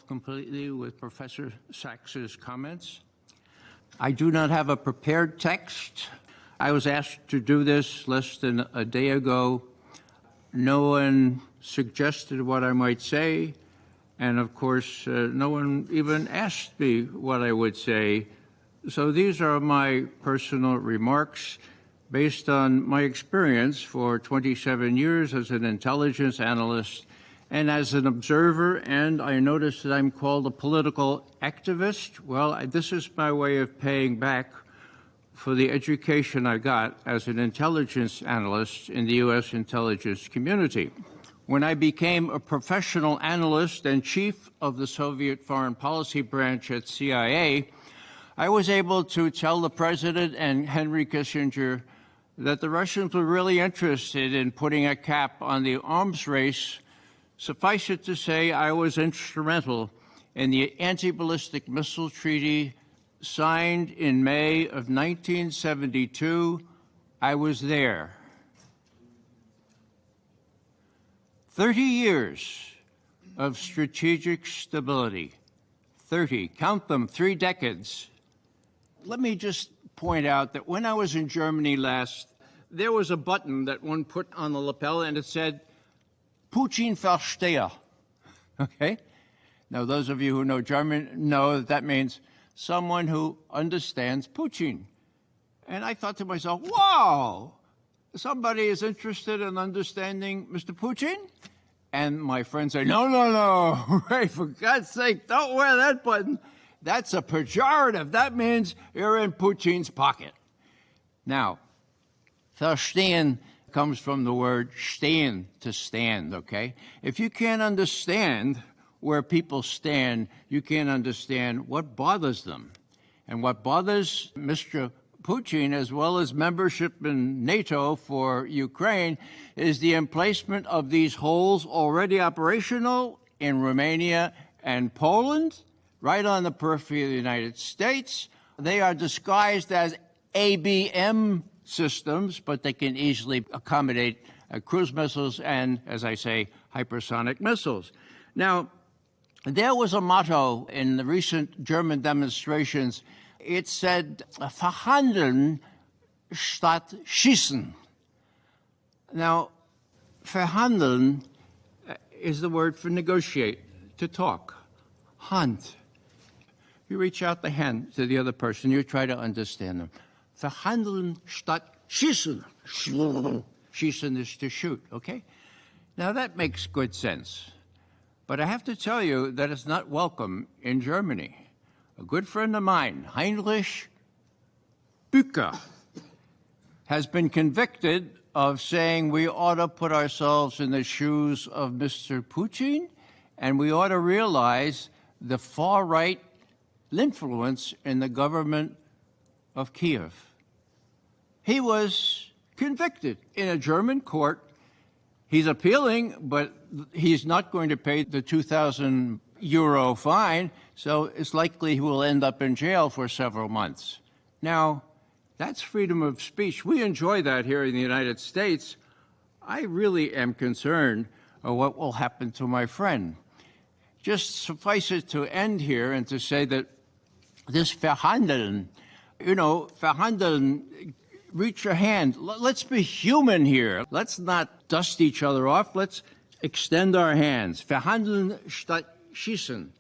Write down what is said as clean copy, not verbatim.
myself completely with Professor Sachs's comments. I do not have a prepared text. I was asked to do this less than a day ago. No one suggested what I might say, and of course, no one even asked me what I would say. So these are my personal remarks based on my experience for 27 years as an intelligence analyst and as an observer, and I notice that I'm called a political activist. Well, this is my way of paying back for the education I got as an intelligence analyst in the U.S. intelligence community. When I became a professional analyst and chief of the Soviet foreign policy branch at CIA, I was able to tell the president and Henry Kissinger that the Russians were really interested in putting a cap on the arms race. Suffice it to say, I was instrumental in the anti-ballistic missile treaty signed in May of 1972. I was there. 30 years of strategic stability. 30, count them, 3 decades. Let me just point out that when I was in Germany last, there was a button that one put on the lapel and it said, Putin-Versteher, okay? Now, those of you who know German know that that means someone who understands Putin. And I thought to myself, wow, somebody is interested in understanding Mr. Putin? And my friend said, no, no, no, Ray, for God's sake, don't wear that button. That's a pejorative. That means you're in Putin's pocket. Now, verstehen comes from the word stehen, to stand, okay? If you can't understand where people stand, you can't understand what bothers them. And what bothers Mr. Putin, as well as membership in NATO for Ukraine, is the emplacement of these holes already operational in Romania and Poland, right on the periphery of the United States. They are disguised as ABM systems, but they can easily accommodate cruise missiles and, as I say, hypersonic missiles. Now, there was a motto in the recent German demonstrations. It said, verhandeln statt schießen. Now, verhandeln is the word for negotiate, to talk. Hand. You reach out the hand to the other person, you try to understand them. Verhandeln statt schießen. Schießen is to shoot, okay? Now that makes good sense. But I have to tell you that it's not welcome in Germany. A good friend of mine, Heinrich Bücker, has been convicted of saying we ought to put ourselves in the shoes of Mr. Putin, and we ought to realize the far-right influence in the government of Kiev. He was convicted in a German court. He's appealing, but he's not going to pay the 2,000 euro fine, so it's likely he will end up in jail for several months. Now, that's freedom of speech. We enjoy that here in the United States. I really am concerned of what will happen to my friend. Just suffice it to end here and to say that this verhandeln, verhandeln, reach your hand. Let's be human here. Let's not dust each other off. Let's extend our hands. Verhandeln statt schießen.